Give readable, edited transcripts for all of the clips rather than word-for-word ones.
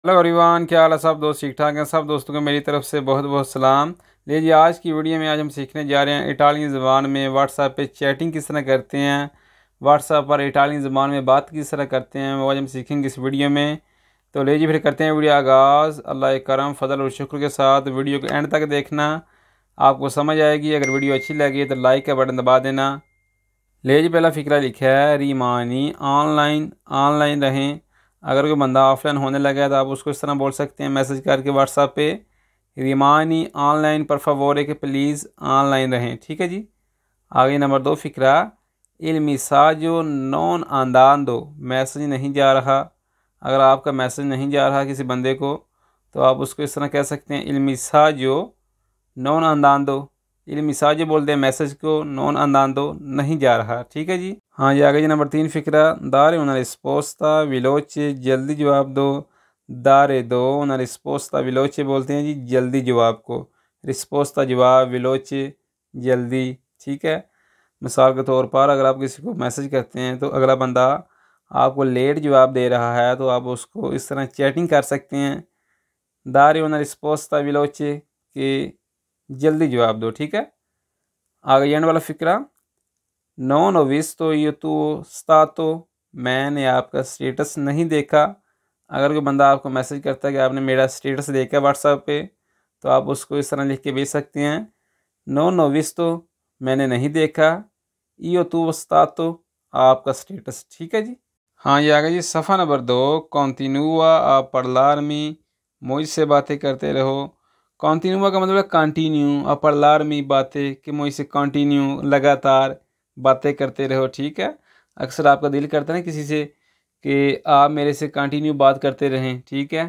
Hello everyone, क्या हाल है? सब दोस्त ठीक ठाक हैं? सब दोस्तों को मेरी तरफ से बहुत बहुत सलाम। लीजिए, आज की वीडियो में आज हम सीखने जा रहे हैं इटालियन ज़बान में व्हाट्सएप पे चैटिंग किस तरह करते हैं, व्हाट्सएप पर इटालियन ज़बान में बात किस तरह करते हैं, वो आज हम सीखेंगे इस वीडियो में। तो लीजिए फिर करते हैं वीडियो आगाज़ अल्लाह करम फजल और शुक्र के साथ। वीडियो को एंड तक देखना, आपको समझ आएगी। अगर वीडियो अच्छी लगी तो लाइक का बटन दबा देना। लीजिए, पहला फ़िक्रा लिखा है रीमानी ऑनलाइन ऑनलाइन रहें। अगर कोई बंदा ऑफलाइन होने लगा है तो आप उसको इस तरह बोल सकते हैं मैसेज करके व्हाट्सएप पे, रिमानी ऑनलाइन पर favore कि प्लीज़ ऑनलाइन रहें। ठीक है जी। आगे नंबर 2 फ़िक्रा इल मिसाजो नॉन अंदांदो, मैसेज नहीं जा रहा। अगर आपका मैसेज नहीं जा रहा किसी बंदे को तो आप उसको इस तरह कह सकते हैं इल मिसाजो नॉन अंदांदो। इल मिसाजो बोलते हैं मैसेज को, नॉन अंदांदो नहीं जा रहा। ठीक है जी। हाँ जी, आगे जी नंबर 3 फ़िक्रा दारे उना रिस्पोस्ता विलोचे, जल्दी जवाब दो। दारे दो उना रिस्पोस्ता विलोचे बोलते हैं जी जल्दी जवाब को। रिस्पोस्ता जवाब, विलोचे जल्दी। ठीक है। मिसाल के तौर पर अगर आप किसी को मैसेज करते हैं तो अगला बंदा आपको लेट जवाब दे रहा है तो आप उसको इस तरह चैटिंग कर सकते हैं दारे उना रिस्पोस्ता विलोचे कि जल्दी जवाब दो। ठीक है। आगे एंड वाला फ़िक्रा नॉन विस्तो ये तो स्तातो, मैंने आपका स्टेटस नहीं देखा। अगर कोई बंदा आपको मैसेज करता है कि आपने मेरा स्टेटस देखा व्हाट्सएप पे तो आप उसको इस तरह लिख के भेज सकते हैं नॉन विस्तो, मैंने नहीं देखा। यो तो स्तातो, आपका स्टेटस। ठीक है जी। हाँ, ये आ गया जी सफ़ा नंबर 2 कॉन्टिन्यूआ आ parlarmi, मुझसे बातें करते रहो। कॉन्टिन्यूआ का मतलब है कंटिन्यू, आ parlarmi बातें, कि मुझसे कंटिन्यू लगातार बातें करते रहो। ठीक है। अक्सर आपका दिल करता है ना किसी से कि आप मेरे से कंटिन्यू बात करते रहें। ठीक है।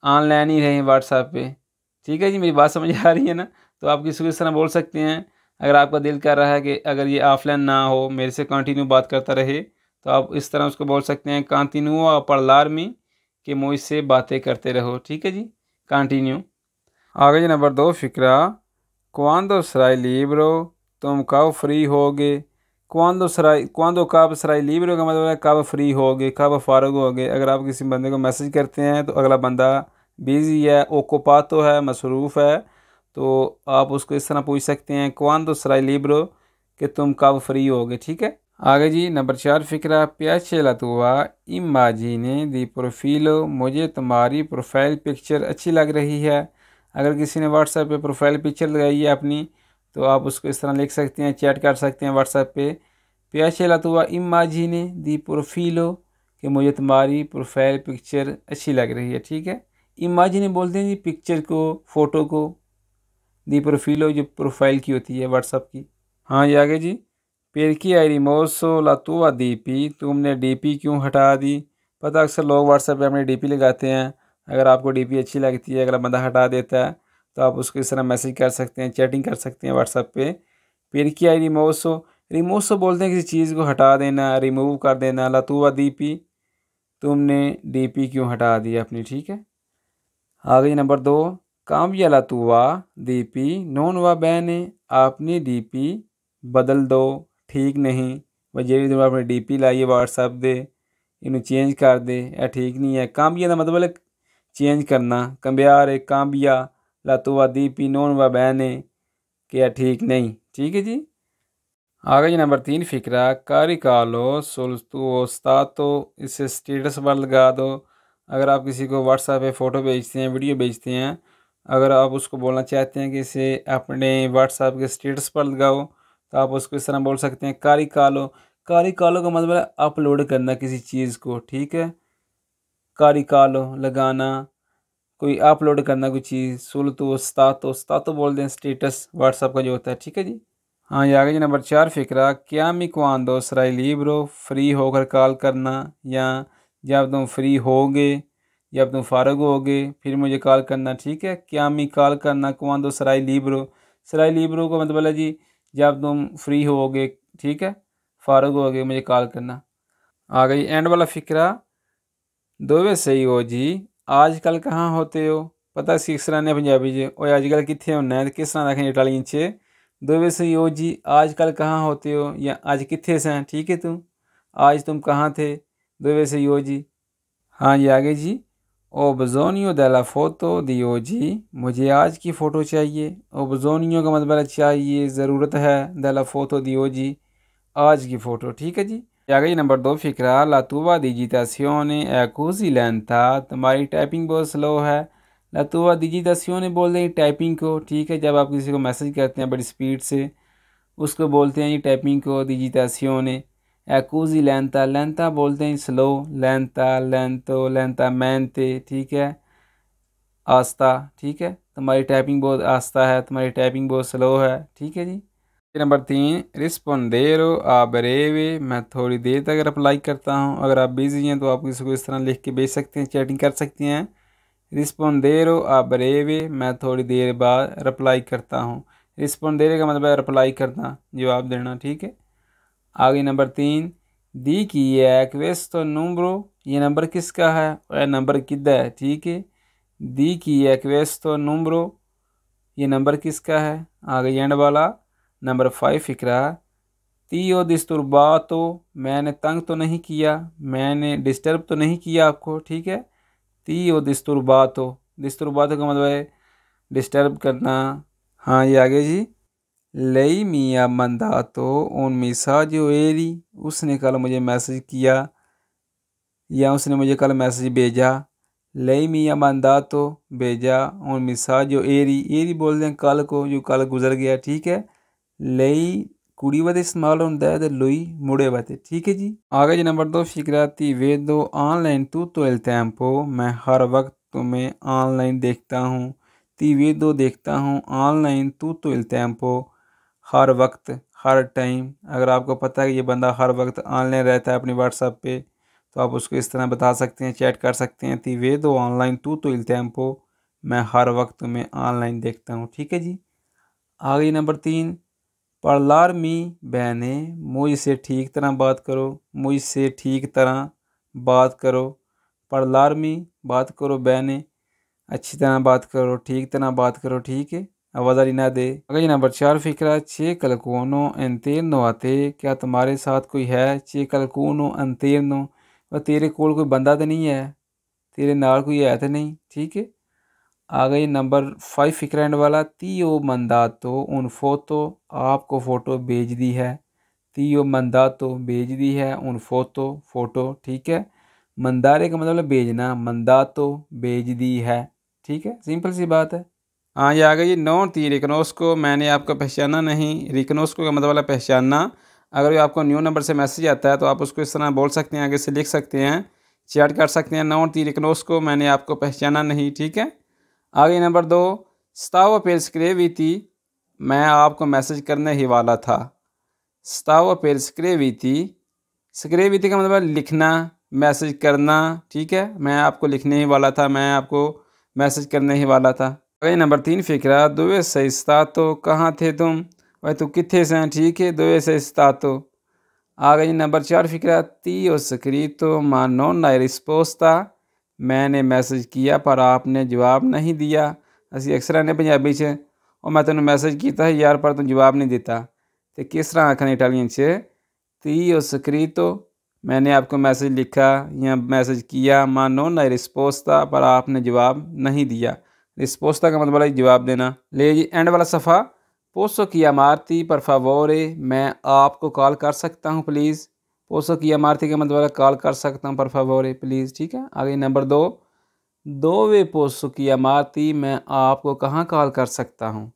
ऑनलाइन ही रहें व्हाट्सएप पे। ठीक है जी, मेरी बात समझ आ रही है ना? तो आप किसी को इस तरह बोल सकते हैं। अगर आपका दिल कर रहा है कि अगर ये ऑफलाइन ना हो, मेरे से कंटिन्यू बात करता रहे, तो आप इस तरह उसको बोल सकते हैं कंटिन्यूआ parlarmi, कि मुझसे बातें करते रहो। ठीक है जी। कंटिन्यू। आगे जी नंबर 2 फ़िक्रा क्वांदो सराय लिब्रो, तुम कब फ्री होगे। क्वांदो कब, सराय लिब्रो का मतलब है कब फ्री होगे, कब फारग होगे। अगर आप किसी बंदे को मैसेज करते हैं तो अगला बंदा बिज़ी है, ओकुपातो है, मसरूफ़ है, तो आप उसको इस तरह पूछ सकते हैं क्वांदो सराय लिब्रो, कि तुम कब फ्री होगे। ठीक है। आगे जी नंबर 4 फ़िक्रा प्याचे लतुआ इमाजीने दी प्रोफाइलो, मुझे तुम्हारी प्रोफाइल पिक्चर अच्छी लग रही है। अगर किसी ने व्हाट्सएप पे प्रोफाइल पिक्चर लगाई है अपनी तो आप उसको इस तरह लिख सकते हैं, चैट कर सकते हैं व्हाट्सएप पे प्याचे लतुआ इमाजीने दी प्रोफाइलो, कि मुझे तुम्हारी प्रोफाइल पिक्चर अच्छी लग रही है। ठीक है। इमाजीने बोलते हैं जी पिक्चर को, फ़ोटो को। दी प्रोफाइलो जो प्रोफाइल की होती है व्हाट्सएप की। हाँ, ये आगे जी पेरकी आई रिमोसो लातुआ डीपी, तुमने डीपी क्यों हटा दी। पता अक्सर लोग व्हाट्सएप पे अपनी डीपी लगाते हैं। अगर आपको डीपी अच्छी लगती है, अगला बंदा हटा देता है तो आप उसको इस तरह मैसेज कर सकते हैं, चैटिंग कर सकते हैं व्हाट्सएप पे। पेरकी आई रिमोसो, रिमोसो बोलते हैं किसी चीज़ को हटा देना, रिमूव कर देना। लातुआ डीपी, तुमने डीपी क्यों हटा दी अपनी। ठीक है। आगे नंबर 2 काम्बिया लातुआ डीपी नॉन व बैने, आपने डीपी बदल दो, ठीक नहीं। भाई जी तुम अपनी डीपी लाइए व्हाट्सएप दे, इन्हें चेंज कर दे, यह ठीक नहीं है। काम्बिया का मतलब है चेंज करना। कम्बियार काम्बिया लातुआ डीपी नॉन व बैने, कि यह ठीक नहीं। ठीक है जी। आगे जी नंबर 3 फ़िक्रा कारिकालो सुल्तुओस्तातो, इससे स्टेटस पर लगा दो। अगर आप किसी को व्हाट्सएप पे फ़ोटो भेजते हैं, वीडियो भेजते हैं, अगर आप उसको बोलना चाहते हैं कि इसे अपने व्हाट्सएप के स्टेटस पर लगाओ तो आप उसको इस तरह बोल सकते हैं कारिकालो। कारिकालो का मतलब है अपलोड करना किसी चीज़ को। ठीक है। कारिकालो लगाना, कोई अपलोड करना कोई चीज़। सुल्तुओस्तातो, स्तातो बोलते हैं स्टेटस व्हाट्सएप का जो होता है। ठीक है जी। हाँ, ये आगे जी नंबर 4 फ़िक्रा क्या मी क्वांदो सराय लिब्रो, फ्री होकर कॉल करना, या जब तुम फ्री होगे, जब तुम फारग होगे फिर मुझे कॉल करना। ठीक है। क्या मी कॉल करना क्वांदो सराय लिब्रो, सराय लिब्रो का मतलब है जी जब तुम फ्री होगे। ठीक है। फारग होगे मुझे कॉल करना। आ गई एंड वाला फ़िक्रा दोवे सही हो जी आजकल कहाँ होते हो। पता किस तरह ने पंजाबी च ओए अजकल कित्थे होना है, किस तरह रखें इटालियन च दोवे सही हो जी आजकल कहाँ होते हो, या आज कित्थे से। ठीक है। तुम आज तुम कहाँ थे, दोवे सही हो जी। हाँ, ये आगे जी ओ बजोनियो della foto di oggi, मुझे आज की फ़ोटो चाहिए। ओ बजोनियो का मतलब चाहिए, ज़रूरत है। della foto di oggi, आज की फ़ोटो। ठीक है जी। आ गई number 2 फिक्रा, la tua digitazione è così lenta, तुम्हारी टाइपिंग बहुत स्लो है। la tua digitazione बोल दें टाइपिंग को। ठीक है, जब आप किसी को मैसेज करते हैं बड़ी स्पीड से, उसको बोलते हैं ये टाइपिंग को digitazione। così lenta, lenta बोलते हैं स्लो, lenta, lento, lentamente। ठीक है, आस्ता। ठीक है, तुम्हारी टाइपिंग बहुत आस्ता है, तुम्हारी टाइपिंग बहुत स्लो है। ठीक है जी। नंबर 3, रिस्पोंडेरो आ ब्रेवे, मैं थोड़ी देर तक रिप्लाई करता हूँ। अगर आप बिजी हैं तो आप किसी को इस तरह लिख के भेज सकते हैं, चैटिंग कर सकते हैं। रिस्पोंडेरो आ ब्रेवे, मैं थोड़ी देर बाद रिप्लाई करता हूँ। रिस्पोंडेरे का मतलब है रिप्लाई करना, जवाब देना। ठीक है। आगे नंबर 3, दी की है क्वेश्चन नंबरो, ये नंबर किसका है और नंबर किधर है। ठीक है, दी की है क्वेश्चन नंबरो, ये नंबर किसका है। आगे एंड वाला नंबर 5 फिक्रा, तीयो डिस्टर्बातो, मैंने तंग तो नहीं किया, मैंने डिस्टर्ब तो नहीं किया आपको। ठीक है, तीयो डिस्टर्बातो, डिस्टर्बातो का मतलब है डिस्टर्ब करना। हाँ, ये आगे जी। लई मिया मंदातो उन मिसाजो एरी, उसने कल मुझे मैसेज किया या उसने मुझे कल मैसेज भेजा। लई मिया मंदातो, भेजा। उन मिसाजो एरी, एरी बोल दें कल को, जो कल गुजर गया। ठीक है, लई कुड़ी वाते इस्तेमाल होता है तो लुई मुड़े वाते। ठीक है जी। आगे जी नंबर 2 फिक्राती वे दो ऑनलाइन तू तो एल टैम्पो, मैं हर वक्त तुम्हें ऑनलाइन देखता हूँ। ती वे दो देखता हूँ, ऑनलाइन तू तो एल टैम्पो, हर वक्त, हर टाइम। अगर आपको पता है कि ये बंदा हर वक्त ऑनलाइन रहता है अपनी व्हाट्सएप पे, तो आप उसको इस तरह बता सकते हैं, चैट कर सकते हैं। ती वे दो ऑनलाइन तू तो एल टैम्पो, मैं हर वक्त तुम्हें ऑनलाइन देखता हूँ। ठीक है जी। आगे नंबर 3, पढ़लार मी बहने, मुझसे ठीक तरह बात करो, मुझसे ठीक तरह बात करो। पढ़लार मी, बात करो बहने, अच्छी तरह बात करो, ठीक तरह बात करो। ठीक है, आवाज़ारी ना दे। अगर नंबर 4 फिक्रा, चे कलकूनो एंतेरनो आते, क्या तुम्हारे साथ कोई है। चे कलकूनो एंतेरनो, वह तेरे कोल कोई बंदा तो नहीं है, तेरे नाल कोई है तो नहीं। ठीक है। आ गई नंबर 5 फिक्रेंड वाला, तीयो मंदातो उन फोटो, आपको फ़ोटो भेज दी है। तीयो मंदातो, भेज दी है। उन फोटो, फ़ोटो। ठीक है, मंदारे का मतलब भेजना, मंदातो भेज दी है। ठीक है, सिंपल सी बात है। हाँ, ये आ गई नोट थी रिकनोस्को, मैंने आपको पहचाना नहीं। रिकनोस्को का मतलब वाला पहचानना। अगर आपको न्यू नंबर से मैसेज आता है तो आप उसको इस तरह बोल सकते हैं, आगे से लिख सकते हैं, चैट कर सकते हैं। नोट थी रिकनोस्को, मैंने आपको पहचाना नहीं। ठीक है। आगे नंबर 2, स्ताव पेल स्क्रेविती, मैं आपको मैसेज करने ही वाला था। स्ताव पेल स्क्रेविती, स्क्रेविती का मतलब लिखना, मैसेज करना। ठीक है, मैं आपको लिखने ही वाला था, मैं आपको मैसेज करने ही वाला था। आगे नंबर 3 फिक्रा, दुए सहिस्ता तो, कहाँ थे तुम, वह तो किथे से। ठीक है, दुए सहिस्ता तो। आगे नंबर 4 फिक्रा, तीओ स्क्रीतो मा नॉन रिस्पोस्ता, मैंने मैसेज किया पर आपने जवाब नहीं दिया। ਅਸੀਂ ਅਕਸਰ ਨੇ ਪੰਜਾਬੀ 'ਚ ਉਹ ਮੈਂ ਤੈਨੂੰ ਮੈਸੇਜ ਕੀਤਾ ਸੀ ਯਾਰ ਪਰ ਤੂੰ ਜਵਾਬ नहीं देता, तो किस तरह आखना इटालियन से। तीओ स्क्रीतो, मैंने आपको मैसेज लिखा या मैसेज किया, मा नॉन रिस्पोस्ता, पर आपने जवाब नहीं दिया। रिस्पोस्ता का मतलब है जवाब देना। ले जी एंड वाला सफ़ा, पोसो की अमारती पर फावोरे, मैं आपको कॉल कर सकता हूँ प्लीज़। पोसो की अमारती का मतलब कॉल कर सकता हूँ पर फावोरे प्लीज़। ठीक है। आगे नंबर 2, दोवे पोसो की अमारती, मैं आपको कहाँ कॉल कर सकता हूँ।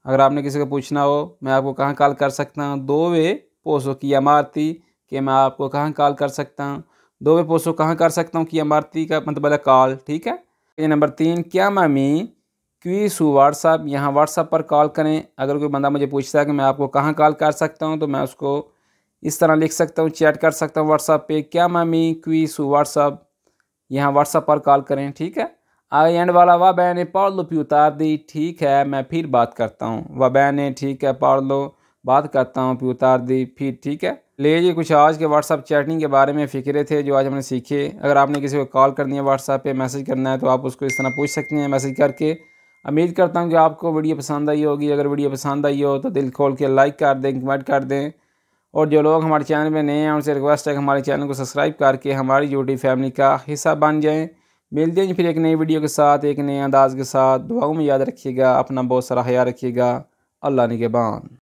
अगर आपने किसी को पूछना हो मैं आपको कहाँ कॉल कर सकता हूँ, दोवे पोसो की अमारती, कि मैं आपको कहाँ कॉल कर सकता हूँ। दोवे पोसो कहाँ कर सकता हूँ की अमारती का मतलब है कॉल। ठीक है। ये नंबर 3, क्या मामी क्वी सु व्हाट्सअप, यहाँ व्हाट्सअप पर कॉल करें। अगर कोई बंदा मुझे पूछता है कि मैं आपको कहाँ कॉल कर सकता हूँ, तो मैं उसको इस तरह लिख सकता हूँ, चैट कर सकता हूँ व्हाट्सअप पे, क्या मामी क्वी सु व्हाट्सअप, यहाँ व्हाट्सअप पर कॉल करें। ठीक है। आगे एंड वाला, वह बहने पढ़ लो फिर उतार दी, ठीक है मैं फिर बात करता हूँ। वह बहने, ठीक है पढ़ लो, बात करता हूँ, फिर उतार दी फिर। ठीक है। ले जी कुछ आज के व्हाट्सअप चैटिंग के बारे में फ़िक्रे थे जो आज हमने सीखे। अगर आपने किसी को कॉल करनी है, व्हाट्सअप पे मैसेज करना है, तो आप उसको इस तरह पूछ सकते हैं मैसेज करके। उम्मीद करता हूँ कि आपको वीडियो पसंद आई होगी। अगर वीडियो पसंद आई हो तो दिल खोल के लाइक कर दें, कमेंट कर दें। और जो लोग हमारे चैनल में नए हैं उनसे रिक्वेस्ट है कि हमारे चैनल को सब्सक्राइब करके हमारी यूट्यूब फैमिली का हिस्सा बन जाएं। मिलते हैं फिर एक नई वीडियो के साथ, एक नए अंदाज के साथ। दुआओं में याद रखिएगा, अपना बहुत सारा ख्याल रखिएगा। अल्लाह निगहबान।